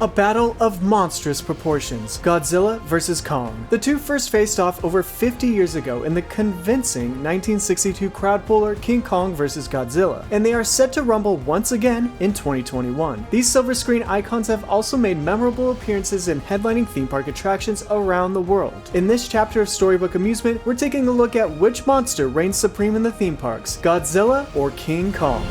A battle of monstrous proportions, Godzilla vs. Kong. The two first faced off over 50 years ago in the convincing 1962 crowd puller King Kong vs. Godzilla, and they are set to rumble once again in 2021. These silver screen icons have also made memorable appearances in headlining theme park attractions around the world. In this chapter of Storybook Amusement, we're taking a look at which monster reigns supreme in the theme parks, Godzilla or King Kong.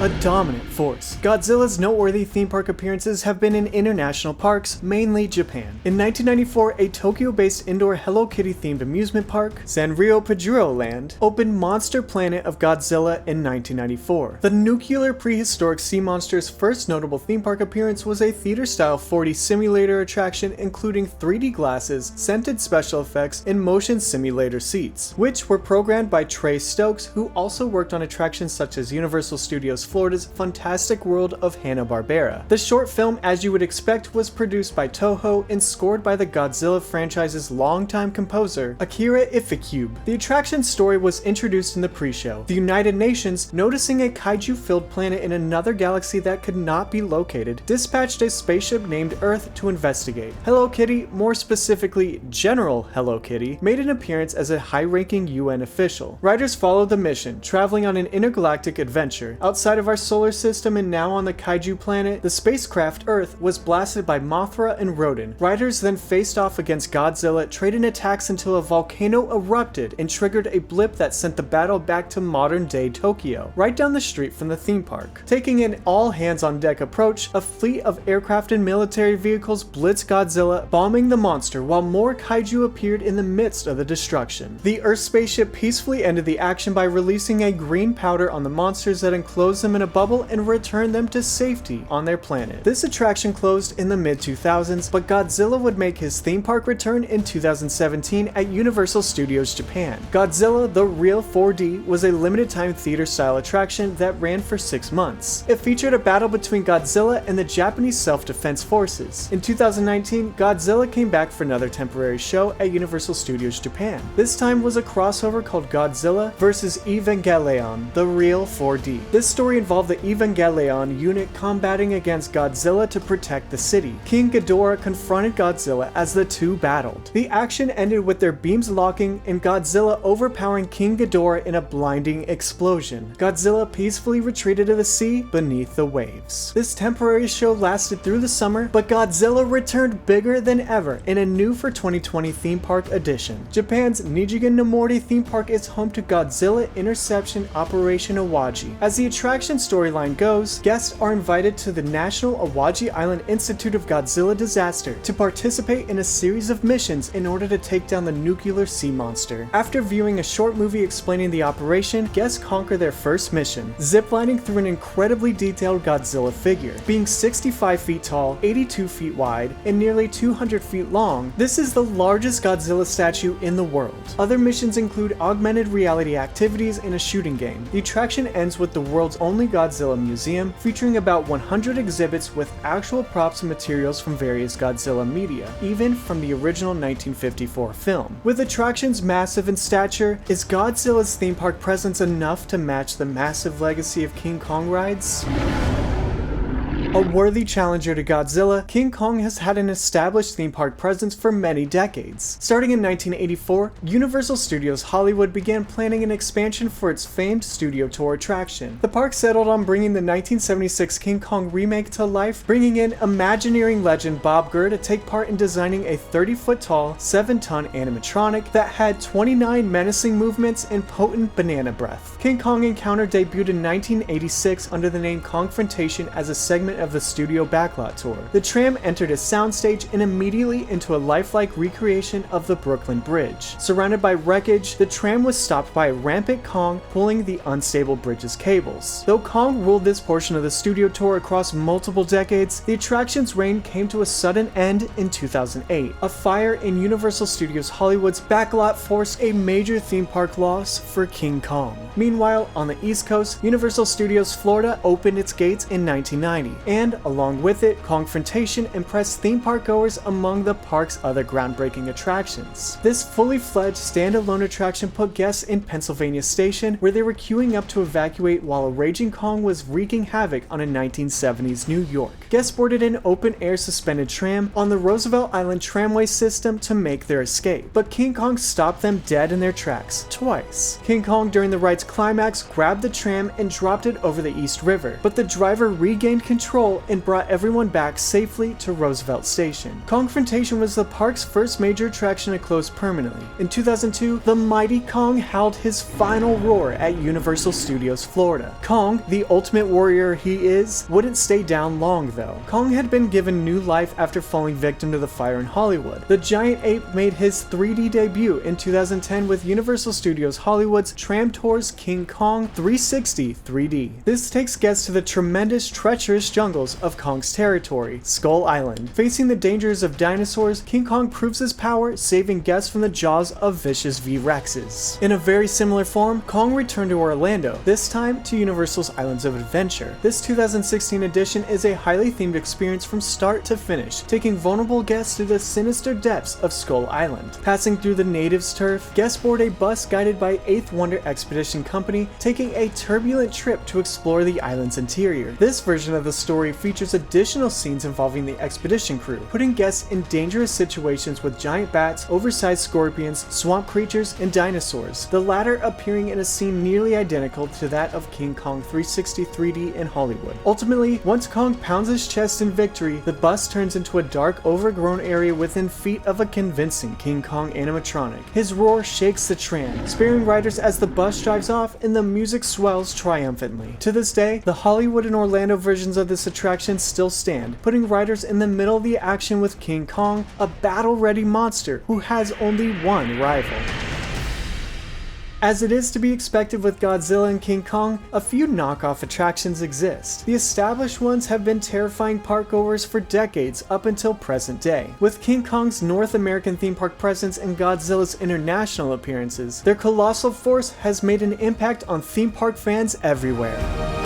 A dominant force, Godzilla's noteworthy theme park appearances have been in international parks, mainly Japan. In 1994, a Tokyo-based indoor Hello Kitty-themed amusement park, Sanrio Bobbejaanland, opened Monster Planet of Godzilla in 1994. The nuclear prehistoric sea monster's first notable theme park appearance was a theater-style 4D simulator attraction including 3D glasses, scented special effects, and motion simulator seats, which were programmed by Trey Stokes, who also worked on attractions such as Universal Studios Florida's Fantastic World of Hanna-Barbera. The short film, as you would expect, was produced by Toho and scored by the Godzilla franchise's longtime composer, Akira Ifukube. The attraction's story was introduced in the pre-show. The United Nations, noticing a kaiju-filled planet in another galaxy that could not be located, dispatched a spaceship named Earth to investigate. Hello Kitty, more specifically General Hello Kitty, made an appearance as a high-ranking UN official. Riders followed the mission, traveling on an intergalactic adventure. Outside of our solar system and now on the kaiju planet, the spacecraft Earth was blasted by Mothra and Rodan. Riders then faced off against Godzilla, trading attacks until a volcano erupted and triggered a blip that sent the battle back to modern-day Tokyo, right down the street from the theme park. Taking an all-hands-on-deck approach, a fleet of aircraft and military vehicles blitzed Godzilla, bombing the monster while more kaiju appeared in the midst of the destruction. The Earth spaceship peacefully ended the action by releasing a green powder on the monsters that enclosed them in a bubble and return them to safety on their planet. This attraction closed in the mid-2000s, but Godzilla would make his theme park return in 2017 at Universal Studios Japan. Godzilla The Real 4D was a limited-time theater-style attraction that ran for 6 months. It featured a battle between Godzilla and the Japanese Self-Defense Forces. In 2019, Godzilla came back for another temporary show at Universal Studios Japan. This time was a crossover called Godzilla vs. Evangelion The Real 4D. This story involved the Evangelion unit combating against Godzilla to protect the city. King Ghidorah confronted Godzilla as the two battled. The action ended with their beams locking and Godzilla overpowering King Ghidorah in a blinding explosion. Godzilla peacefully retreated to the sea beneath the waves. This temporary show lasted through the summer, but Godzilla returned bigger than ever in a new for 2020 theme park edition. Japan's Nijigen no Mori theme park is home to Godzilla Interception Operation Awaji. As the attraction storyline goes, guests are invited to the National Awaji Island Institute of Godzilla Disaster to participate in a series of missions in order to take down the nuclear sea monster. After viewing a short movie explaining the operation, guests conquer their first mission, ziplining through an incredibly detailed Godzilla figure. Being 65 feet tall, 82 feet wide, and nearly 200 feet long, this is the largest Godzilla statue in the world. Other missions include augmented reality activities and a shooting game. The attraction ends with the world's only Godzilla museum, featuring about 100 exhibits with actual props and materials from various Godzilla media, even from the original 1954 film. With attractions massive in stature, is Godzilla's theme park presence enough to match the massive legacy of King Kong rides? A worthy challenger to Godzilla, King Kong has had an established theme park presence for many decades. Starting in 1984, Universal Studios Hollywood began planning an expansion for its famed studio tour attraction. The park settled on bringing the 1976 King Kong remake to life, bringing in Imagineering legend Bob Gurr to take part in designing a 30-foot-tall, 7-ton animatronic that had 29 menacing movements and potent banana breath. King Kong Encounter debuted in 1986 under the name Kongfrontation as a segment of the studio backlot tour. The tram entered a soundstage and immediately into a lifelike recreation of the Brooklyn Bridge. Surrounded by wreckage, the tram was stopped by a rampant Kong pulling the unstable bridge's cables. Though Kong ruled this portion of the studio tour across multiple decades, the attraction's reign came to a sudden end in 2008. A fire in Universal Studios Hollywood's backlot forced a major theme park loss for King Kong. Meanwhile, on the East Coast, Universal Studios Florida opened its gates in 1990, and, along with it, Kongfrontation impressed theme park goers among the park's other groundbreaking attractions. This fully fledged standalone attraction put guests in Pennsylvania Station, where they were queuing up to evacuate while a raging Kong was wreaking havoc on a 1970s New York. Guests boarded an open-air suspended tram on the Roosevelt Island tramway system to make their escape, but King Kong stopped them dead in their tracks twice. King Kong, during the ride's climax, grabbed the tram and dropped it over the East River, but the driver regained control and brought everyone back safely to Roosevelt Station. Kongfrontation was the park's first major attraction to close permanently. In 2002, the mighty Kong howled his final roar at Universal Studios Florida. Kong, the ultimate warrior he is, wouldn't stay down long though. Kong had been given new life after falling victim to the fire in Hollywood. The giant ape made his 3D debut in 2010 with Universal Studios Hollywood's Tram Tours King Kong 360 3D. This takes guests to the tremendous, treacherous jungles of Kong's territory, Skull Island. Facing the dangers of dinosaurs, King Kong proves his power, saving guests from the jaws of vicious V-Rexes. In a very similar form, Kong returned to Orlando, this time to Universal's Islands of Adventure. This 2016 edition is a highly themed experience from start to finish, taking vulnerable guests through the sinister depths of Skull Island. Passing through the natives' turf, guests board a bus guided by Eighth Wonder Expedition Company, taking a turbulent trip to explore the island's interior. This version of the story features additional scenes involving the expedition crew, putting guests in dangerous situations with giant bats, oversized scorpions, swamp creatures, and dinosaurs, the latter appearing in a scene nearly identical to that of King Kong 360 3D in Hollywood. Ultimately, once Kong pounds his chest in victory, the bus turns into a dark, overgrown area within feet of a convincing King Kong animatronic. His roar shakes the tram, sparing riders as the bus drives off and the music swells triumphantly. To this day, the Hollywood and Orlando versions of this attraction still stand, putting riders in the middle of the action with King Kong, a battle-ready monster who has only one rival. As it is to be expected with Godzilla and King Kong, a few knockoff attractions exist. The established ones have been terrifying parkgoers for decades up until present day. With King Kong's North American theme park presence and Godzilla's international appearances, their colossal force has made an impact on theme park fans everywhere.